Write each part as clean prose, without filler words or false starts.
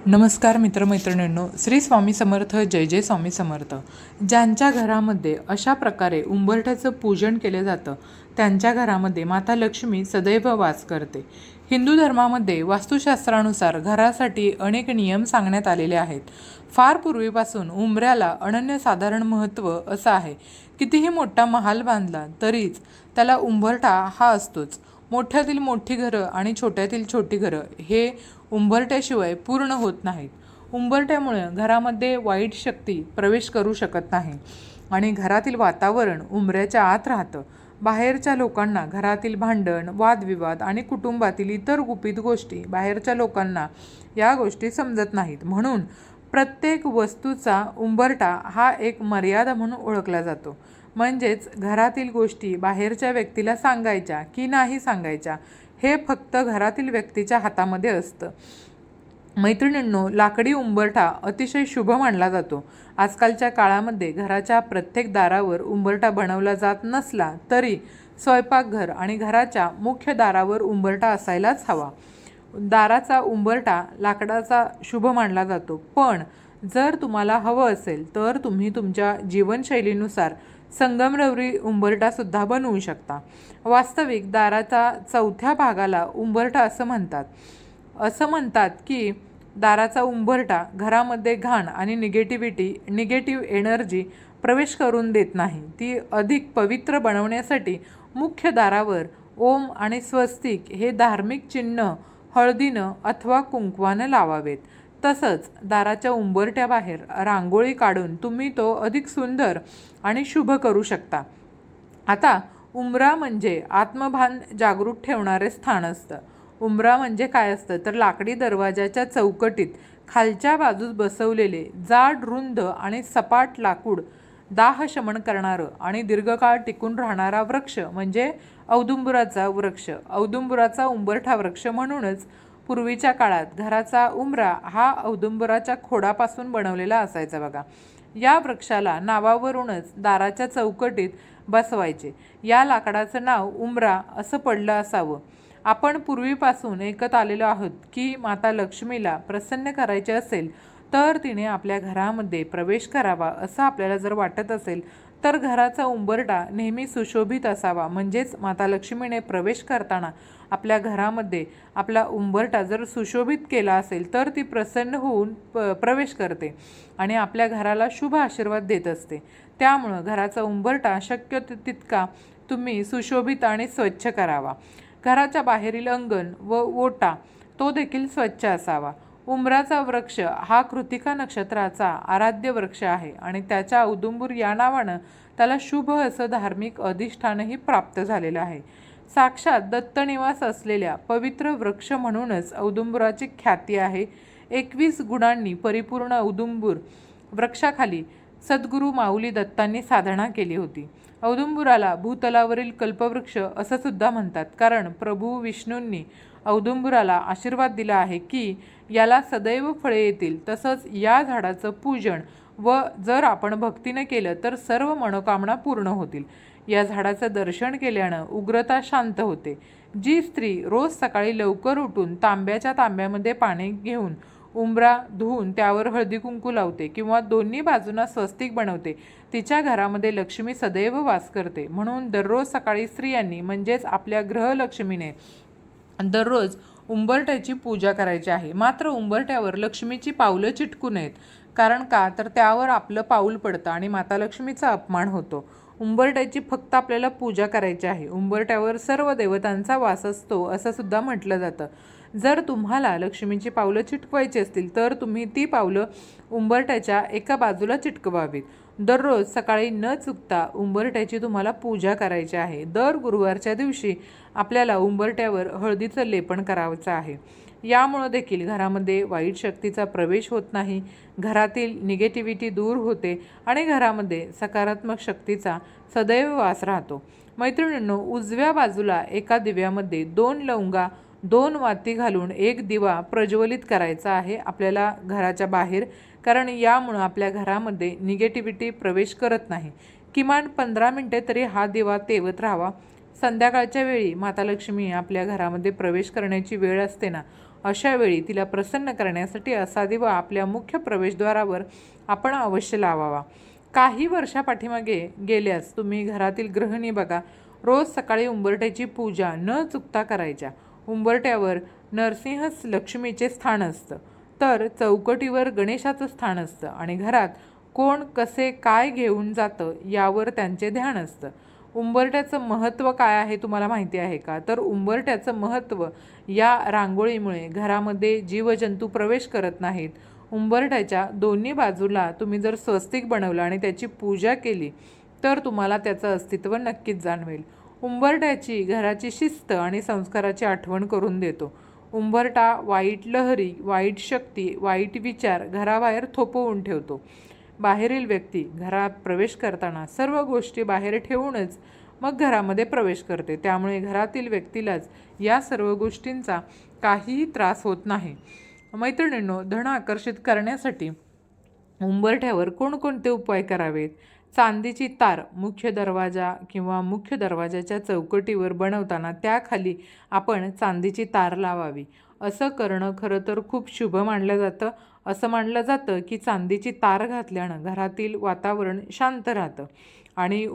नमस्कार मित्रमैत्रिणींनो, श्री स्वामी समर्थ, जय जय स्वामी समर्थ. ज्यांच्या घरामध्ये अशा प्रकारे उंबरठ्याचं पूजन केलं जातं त्यांच्या घरामध्ये माता लक्ष्मी सदैव वास करते. हिंदू धर्मामध्ये वास्तुशास्त्रानुसार घरासाठी अनेक नियम सांगण्यात आलेले आहेत. फार पूर्वीपासून उंबऱ्याला अनन्यसाधारण महत्त्व असं आहे. कितीही मोठा महाल बांधला तरीच त्याला उंबरठा हा असतोच. मोठ्यातील मोठी घरं आणि छोट्यातील छोटी घरं हे उंबरठ्याशिवाय पूर्ण होत नाहीत. उंबरठ्यामुळे घरामध्ये वाईट शक्ती प्रवेश करू शकत नाही आणि घरातील वातावरण उंबऱ्याच्या आत राहतं. बाहेरच्या लोकांना घरातील भांडण, वादविवाद आणि कुटुंबातील इतर गुपित गोष्टी बाहेरच्या लोकांना या गोष्टी समजत नाहीत. म्हणून प्रत्येक वस्तूचा उंबरठा हा एक मर्यादा म्हणून ओळखला जातो. म्हणजेच घरातील गोष्टी बाहेरच्या व्यक्तीला सांगायच्या की नाही सांगायच्या हे फक्त घरातील व्यक्तीच्या हातामध्ये असतं. मैत्रिणींनो, लाकडी उंबरठा अतिशय शुभ मानला जातो. आजकालच्या काळामध्ये घराच्या प्रत्येक दारावर उंबरठा बनवला जात नसला तरी स्वयंपाकघर आणि घराच्या मुख्य दारावर उंबरठा असायलाच हवा. दाराचा उंबरठा लाकडाचा शुभ मानला जातो. पण जर तुम्हाला हवं असेल तर तुम्ही तुमच्या जीवनशैलीनुसार संगमरवरी उंबरठासुद्धा बनवू शकता. वास्तविक दाराचा चौथ्या भागाला उंबरठा असं म्हणतात की दाराचा उंबरठा घरामध्ये घाण आणि निगेटिव्ह एनर्जी प्रवेश करून देत नाही. ती अधिक पवित्र बनवण्यासाठी मुख्य दारावर ओम आणि स्वस्तिक हे धार्मिक चिन्ह हळदीनं अथवा कुंकवानं लावावेत. तसंच दाराच्या उंबरठ्याबाहेर रांगोळी काढून तुम्ही तो अधिक सुंदर आणि शुभ करू शकता. आता उंबरा म्हणजे आत्मभान जागृत ठेवणारे स्थान असतं. उंबरा म्हणजे काय असतं तर लाकडी दरवाजाच्या चौकटीत खालच्या बाजूस बसवलेले जाड, रुंद आणि सपाट लाकूड दाह शमन करणारं आणि दीर्घकाळ टिकून राहणारा वृक्ष म्हणजे औदुंबराचा वृक्ष. औदुंबराचा उंबरठा वृक्ष म्हणूनच पूर्वीच्या काळात घराचा उंबरा हा औदुंबराच्या खोडापासून बनवलेला असायचा बघा. या वृक्षाला नावावरूनच दाराच्या चौकटीत बसवायचे. या लाकडाचं नाव उंबरा असं पडलं असावं. आपण पूर्वीपासून ऐकत आलेलो आहोत की माता लक्ष्मीला प्रसन्न करायचे असेल तर तिने आपल्या घरामध्ये प्रवेश करावा असं आपल्याला जर वाटत असेल तर घराचा उंबरठा नेहमी सुशोभित असावा. म्हणजेच माता लक्ष्मीने प्रवेश करताना आपल्या घरामध्ये आपला उंबरठा जर सुशोभित केला असेल तर ती प्रसन्न होऊन प्रवेश करते आणि आपल्या घराला शुभ आशीर्वाद देत असते. त्यामुळं घराचा उंबरठा शक्य तितका तुम्ही सुशोभित आणि स्वच्छ करावा. घराच्या बाहेरील अंगण व ओटा तो देखील स्वच्छ असावा. उंबराचा वृक्ष हा कृतिका नक्षत्राचा आराध्य वृक्ष आहे आणि त्याच्या औदुंबूर या नावानं त्याला शुभ असं धार्मिक अधिष्ठानही प्राप्त झालेलं आहे. साक्षात दत्तनिवास असलेल्या पवित्र वृक्ष म्हणूनच औदुंबराची ख्याती आहे. 21 गुणांनी परिपूर्ण औदुंबूर वृक्षाखाली सद्गुरू माऊली दत्तांनी साधना केली होती. औदुंबराला भूतलावरील कल्पवृक्ष असं सुद्धा म्हणतात, कारण प्रभू विष्णूंनी औदुंबराला आशीर्वाद दिला आहे की याला सदैव फळे येतील. तसंच या झाडाचं पूजन व जर आपण भक्तीने केलं तर सर्व मनोकामना पूर्ण होतील. या झाडाचं दर्शन केल्यानं उग्रता शांत होते. जी स्त्री रोज सकाळी लवकर उठून तांब्याच्या तांब्यामध्ये पाणी घेऊन उंबरा धुवून त्यावर हळदी कुंकू लावते किंवा दोन्ही बाजूंना स्वस्तिक बनवते तिच्या घरामध्ये लक्ष्मी सदैव वास करते. म्हणून दररोज सकाळी स्त्रियांनी म्हणजेच आपल्या गृहलक्ष्मीने दररोज उंबरठ्याची पूजा करायची आहे. मात्र उंबरठ्यावर लक्ष्मीची पावलं चिटकू नयेत. कारण का तर त्यावर आपलं पाऊल पडतं आणि माता लक्ष्मीचा अपमान होतो. उंबरठ्याची फक्त आपल्याला पूजा करायची आहे. उंबरठ्यावर सर्व देवतांचा वास असतो असं सुद्धा म्हटलं जातं. जर तुम्हाला लक्ष्मीची पावलं चिटकवायची असतील तर तुम्ही ती पावलं उंबरठ्याच्या एका बाजूला चिटकवावीत. दररोज सकाळी न चुकता उंबरठ्याची तुम्हाला पूजा करायची आहे. दर गुरुवारच्या दिवशी आपल्याला उंबरठ्यावर हळदीचं लेपन करायचं आहे. यामुळं देखील घरामध्ये वाईट शक्तीचा प्रवेश होत नाही, घरातील निगेटिव्हिटी दूर होते आणि घरामध्ये सकारात्मक शक्तीचा सदैव वास राहतो. मैत्रिणींनो, उजव्या बाजूला एका दिव्यामध्ये 2 लवंगा 2 वाती घालून एक दिवा प्रज्वलित करायचा आहे आपल्याला घराच्या बाहेर, कारण यामुळं आपल्या घरामध्ये निगेटिव्हिटी प्रवेश करत नाही. किमान 15 मिनिटे तरी हा दिवा तेवत राहावा. संध्याकाळच्या वेळी माता लक्ष्मी आपल्या घरामध्ये प्रवेश करण्याची वेळ असते ना, अशा वेळी तिला प्रसन्न करण्यासाठी असा दिवा आपल्या मुख्य प्रवेशद्वारावर आपण अवश्य लावावा. काही वर्षापाठीमागे गेल्यास तुम्ही घरातील गृहिणी बघा, रोज सकाळी उंबरठ्याची पूजा न चुकता करायच्या. उंबरठ्यावर नरसिंह लक्ष्मीचे स्थान असतं, तर चौकटीवर गणेशाचं स्थान असतं आणि घरात कोण कसे काय घेऊन जातं यावर त्यांचे ध्यान असतं. उंबरठ्याचं महत्त्व काय आहे तुम्हाला माहिती आहे का? तर उंबरठ्याचं महत्त्व या रांगोळीमुळे घरामध्ये जीवजंतू प्रवेश करत नाहीत. उंबरठ्याच्या दोन्ही बाजूला तुम्ही जर स्वस्तिक बनवलं आणि त्याची पूजा केली तर तुम्हाला त्याचं अस्तित्व नक्कीच जाणवेल. उंबरठ्याची घराची शिस्त आणि संस्काराची आठवण करून देतो. उंबरठा वाईट लहरी, वाईट शक्ती, वाईट विचार घराबाहेर थोपवून ठेवतो. बाहेरील व्यक्ती घरात प्रवेश करताना सर्व गोष्टी बाहेर ठेवूनच मग घरामध्ये प्रवेश करते. त्यामुळे घरातील व्यक्तीलाच या सर्व गोष्टींचा काहीही त्रास होत नाही. मैत्रिणींनो, धन आकर्षित करण्यासाठी उंबरठ्यावर कोणकोणते उपाय करावेत? चांदीची तार मुख्य दरवाजा किंवा मुख्य दरवाजाच्या चौकटीवर बनवताना त्याखाली आपण चांदीची तार लावावी. असं करणं खरं तर खूप शुभ मानलं जातं. असं मानलं जातं की चांदीची तार घातल्यानं घरातील वातावरण शांत राहतं आणि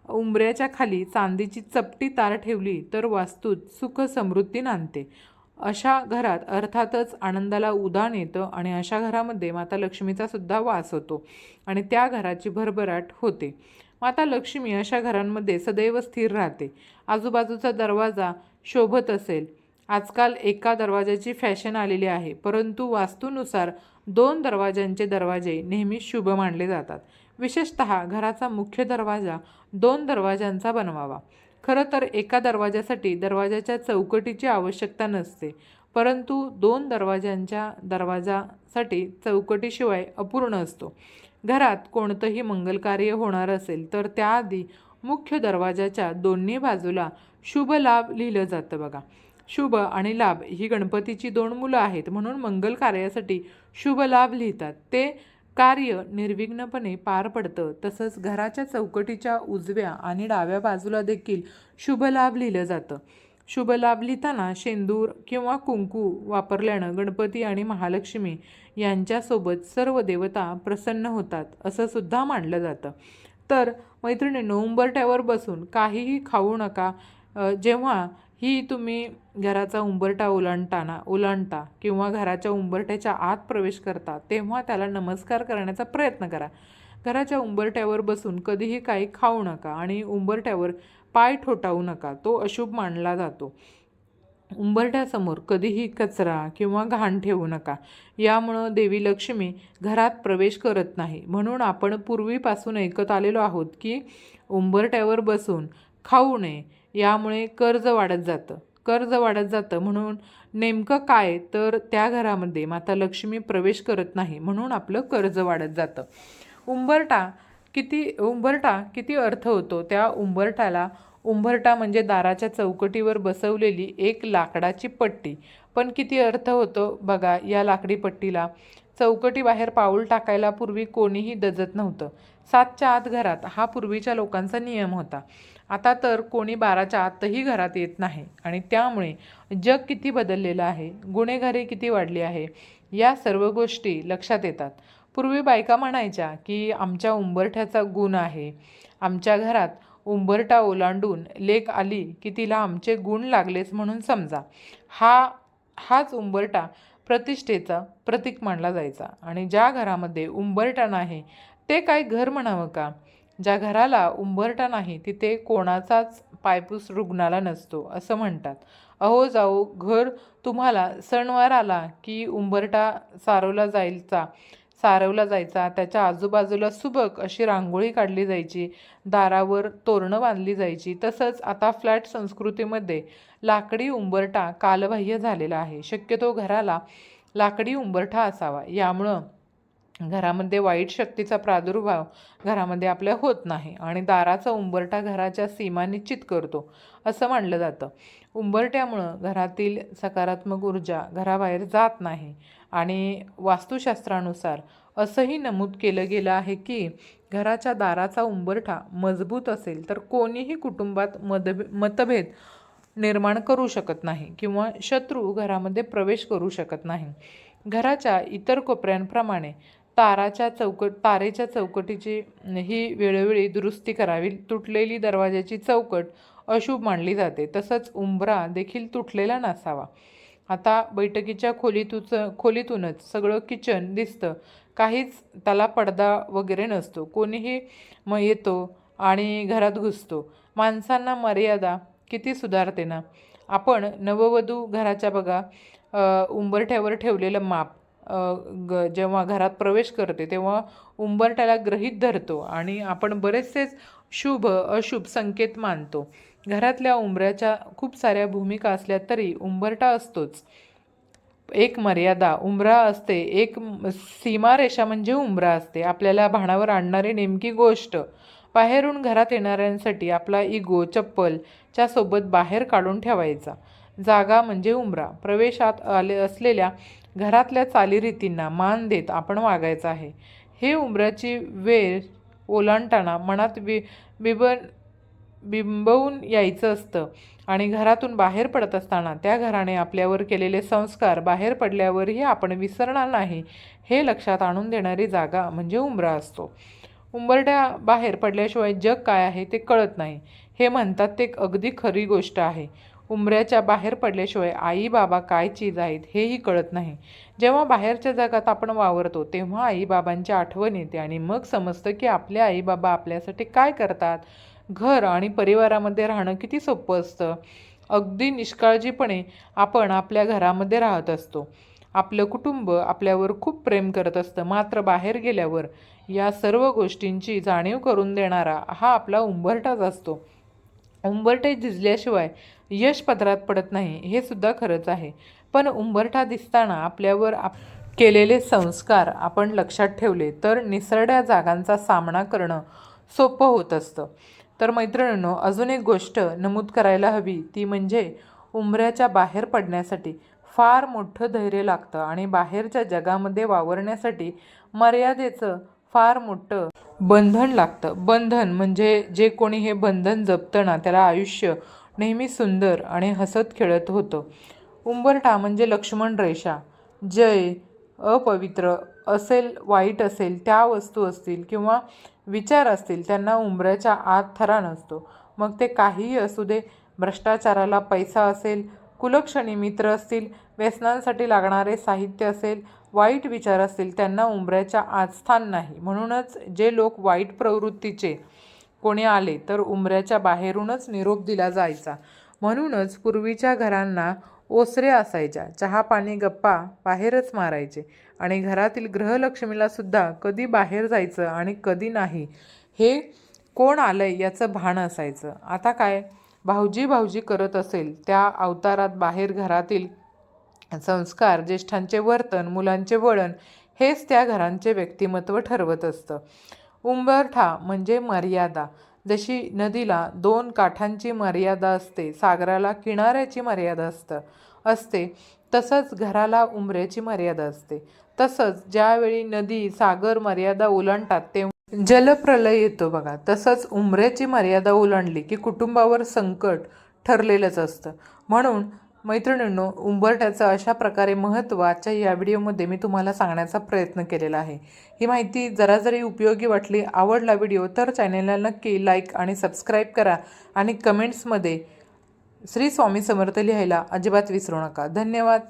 उंबऱ्याच्या खाली चांदीची चपटी तार ठेवली तर वास्तूत सुख समृद्धी नांदते. अशा घरात अर्थातच आनंदाला उधाण येतं आणि अशा घरामध्ये माता लक्ष्मीचा सुद्धा वास होतो आणि त्या घराची भरभराट होते. माता लक्ष्मी अशा घरांमध्ये सदैव स्थिर राहते. आजूबाजूचा दरवाजा शोभत असेल. आजकाल एका दरवाजाची फॅशन आलेली आहे, परंतु वास्तूनुसार 2 दरवाजांचे दरवाजे नेहमी शुभ मानले जातात. विशेषतः घराचा मुख्य दरवाजा 2 दरवाजांचा बनवावा. खरं तर एका दरवाजासाठी दरवाजाच्या चौकटीची आवश्यकता नसते, परंतु 2 दरवाजासाठी चौकटीशिवाय अपूर्ण असतो. घरात कोणतंही मंगलकार्य होणार असेल तर त्याआधी मुख्य दरवाजाच्या दोन्ही बाजूला शुभ लाभ लिहिलं जातं बघा. शुभ आणि लाभ ही गणपतीची 2 मुलं आहेत, म्हणून मंगल कार्यासाठी शुभ लाभ लिहितात. ते कार्य निर्विघ्नपणे पार पडतं. तसंच घराच्या चौकटीच्या उजव्या आणि डाव्या बाजूला देखील शुभ लाभ लिहिलं जातं. शुभ लाभ लिहिताना शेंदूर किंवा कुंकू वापरल्यानं गणपती आणि महालक्ष्मी यांच्यासोबत सर्व देवता प्रसन्न होतात असं सुद्धा मानलं जातं. तर मैत्रिणींनो, उंबरठ्यावर बसून काहीही खाऊ नका. जेव्हा ही तुम्ही घराचा उंबरठा ओलांडता किंवा घराच्या उंबरठ्याच्या आत प्रवेश करता तेव्हा त्याला नमस्कार करण्याचा प्रयत्न करा. घराच्या उंबरठ्यावर बसून कधीही काही खाऊ नका आणि उंबरठ्यावर पाय ठोठावू नका, तो अशुभ मानला जातो. उंबरठ्यासमोर कधीही कचरा किंवा घाण ठेवू नका. यामुळं देवी लक्ष्मी घरात प्रवेश करत नाही. म्हणून आपण पूर्वीपासून ऐकत आलेलो आहोत की उंबरठ्यावर बसून खाऊ नये. यामुळे कर्ज वाढत जातं. म्हणून नेमकं काय, तर त्या घरामध्ये माता लक्ष्मी प्रवेश करत नाही, म्हणून आपलं कर्ज वाढत जातं. उंबरठा किती अर्थ होतो त्या उंबरठ्याला. उंबरठा म्हणजे दाराच्या चौकटीवर बसवलेली एक लाकडाची पट्टी. पण किती अर्थ होतो बघा या लाकडी पट्टीला. चौकटीबाहेर पाऊल टाकायला पूर्वी कोणीही दजत नव्हतं. 7च्या आत घरात हा पूर्वीच्या लोकांचा नियम होता. आता तर कोणी 12च्या आतही घरात येत नाही आणि त्यामुळे जग किती बदललेलं आहे, गुन्हेगारी किती वाढली आहे, या सर्व गोष्टी लक्षात येतात. पूर्वी बायका म्हणायच्या की आमच्या उंबरठ्याचा गुण आहे. आमच्या घरात उंबरठा ओलांडून लेक आली की तिला आमचे गुण लागलेच म्हणून समजा. हाच उंबरठा प्रतिष्ठेचा प्रतीक मानला जायचा. आणि ज्या घरामध्ये उंबरठा नाही ते काय घर म्हणावं का? ज्या घराला उंबरठा नाही तिथे कोणाचाच पायपूस रुग्णाला नसतो असं म्हणतात. अहो जाओ, घर तुम्हाला सणवार आला की उंबरठा सारवला जायचा, त्याच्या आजूबाजूला सुबक अशी रांगोळी काढली जायची, दारावर तोरणं बांधली जायची. तसंच आता फ्लॅट संस्कृतीमध्ये लाकडी उंबरठा कालबाह्य झालेला आहे. शक्यतो घराला लाकडी उंबरठा असावा. यामुळं घरामध्ये वाईट शक्तीचा प्रादुर्भाव घरामध्ये आपल्या होत नाही आणि दाराचा उंबरठा घराच्या सीमा निश्चित करतो असं मानलं जातं. उंबरठ्यामुळं घरातील सकारात्मक ऊर्जा घराबाहेर जात नाही आणि वास्तुशास्त्रानुसार असंही नमूद केलं गेलं आहे की घराच्या दाराचा उंबरठा मजबूत असेल तर कोणीही कुटुंबात मतभेद निर्माण करू शकत नाही किंवा शत्रू घरामध्ये प्रवेश करू शकत नाही. घराच्या इतर कोपऱ्यांप्रमाणे तारेच्या चौकटीची ही वेळोवेळी दुरुस्ती करावी. तुटलेली दरवाजाची चौकट अशुभ मानली जाते. तसंच उंबरा देखील तुटलेला नसावा. आता बैठकीच्या खोलीतूनच सगळं किचन दिसतं. काहीच त्याला पडदा वगैरे नसतो. कोणीही येतो आणि घरात घुसतो. माणसांना मर्यादा किती सुधारते ना. आपण नववधू घराच्या बघा उंबरठ्यावर ठेवलेलं माप जेव्हा घरात प्रवेश करते तेव्हा उंबरठ्याला गृहीत धरतो आणि आपण बरेचसेच शुभ अशुभ संकेत मानतो. घरातल्या उंबऱ्याच्या खूप साऱ्या भूमिका असल्या तरी उंबरठा असतोच. एक मर्यादा उंबरा असते, एक सीमारेषा म्हणजे उंबरा असते. आपल्याला भानावर आणणारी नेमकी गोष्ट. बाहेरून घरात येणाऱ्यांसाठी आपला इगो चप्पलच्या सोबत बाहेर काढून ठेवायचा. जागा म्हणजे उंबरा. प्रवेशात आले असलेल्या घरातल्या चालीरीतींना मान देत आपण वागायचं आहे. हे उंबऱ्याची वेळ ओलांडताना मनात बिंबवून यायचं असतं आणि घरातून बाहेर पडत असताना त्या घराने आपल्यावर केलेले संस्कार बाहेर पडल्यावरही आपण विसरणार नाही हे लक्षात आणून देणारी जागा म्हणजे उंबरा असतो. उंबरठ्या बाहेर पडल्याशिवाय जग काय आहे ते कळत नाही हे म्हणतात ते अगदी खरी गोष्ट आहे. उंबऱ्याच्या बाहेर पडल्याशिवाय आई बाबा काय चीज आहेत हेही कळत नाही. जेव्हा बाहेरच्या जगात आपण वावरतो तेव्हा आई बाबांची आठवण येते आणि मग समजतं की आपले आई बाबा आपल्यासाठी काय करतात. घर आणि परिवारामध्ये राहणं किती सोपं असतं. अगदी निष्काळजीपणे आपण आपल्या घरामध्ये राहत असतो. आपलं कुटुंब आपल्यावर खूप प्रेम करत असतं. मात्र बाहेर गेल्यावर या सर्व गोष्टींची जाणीव करून देणारा हा आपला उंबरठाच असतो. उंबरठे झिजल्याशिवाय यश पदरात पडत नाही हे सुद्धा खरंच आहे. पण उंबरठा दिसताना आपल्यावर केलेले संस्कार आपण लक्षात ठेवले तर निसरड्या जागांचा सामना करणं सोपं होत असतं. तर मैत्रिणींनो, अजून एक गोष्ट नमूद करायला हवी ती म्हणजे उंबऱ्याच्या बाहेर पडण्यासाठी फार मोठं धैर्य लागतं आणि बाहेरच्या जगामध्ये वावरण्यासाठी मर्यादेचं फार मोठं बंधन लागतं. बंधन म्हणजे जे कोणी हे बंधन जपतं ना त्याला आयुष्य नेहमी सुंदर आणि हसत खेळत होतं. उंबरठा म्हणजे लक्ष्मण रेषा. जय अपवित्र असेल, वाईट असेल, त्या वस्तू असतील किंवा विचार असतील त्यांना उंबऱ्याच्या आत थरा नसतो. मग ते काहीही असू दे. भ्रष्टाचाराला पैसा असेल, कुलक्षणी मित्र असतील, व्यसनांसाठी लागणारे साहित्य असेल, वाईट विचार असतील त्यांना उंबऱ्याच्या आत स्थान नाही. म्हणूनच जे लोक वाईट प्रवृत्तीचे कोणी आले तर उंबऱ्याच्या बाहेरूनच निरोप दिला जायचा. म्हणूनच पूर्वीच्या घरांना ओसरे असायच्या. चहा पाणी गप्पा बाहेरच मारायचे आणि घरातील गृहलक्ष्मीला सुद्धा कधी बाहेर जायचं आणि कधी नाही हे कोण आलंय याचं भान असायचं. आता काय भाऊजी करत असेल त्या अवतारात बाहेर घरातील संस्कार, ज्येष्ठांचे वर्तन, मुलांचे वळण हेच त्या घरांचे व्यक्तिमत्व ठरवत असतं. उंबरठा म्हणजे मर्यादा. जशी नदीला 2 काठांची मर्यादा असते, सागराला किनाऱ्याची मर्यादा असते, तसंच घराला उंबऱ्याची मर्यादा असते. तसंच ज्यावेळी नदी सागर मर्यादा ओलांडतात तेव्हा जलप्रलय येतो बघा. तसंच उंबऱ्याची मर्यादा ओलांडली की कुटुंबावर संकट ठरलेलंच असतं. म्हणून मैत्रिणींनो, उंबरठ्याचं अशा प्रकारे महत्त्व आजच्या या व्हिडिओमध्ये मी तुम्हाला सांगण्याचा प्रयत्न केलेला आहे. ही माहिती जरी उपयोगी वाटली, आवडला व्हिडिओ तर चॅनेलला नक्की लाईक आणि सबस्क्राईब करा आणि कमेंट्समध्ये श्री स्वामी समर्थ लिहायला अजिबात विसरू नका. धन्यवाद.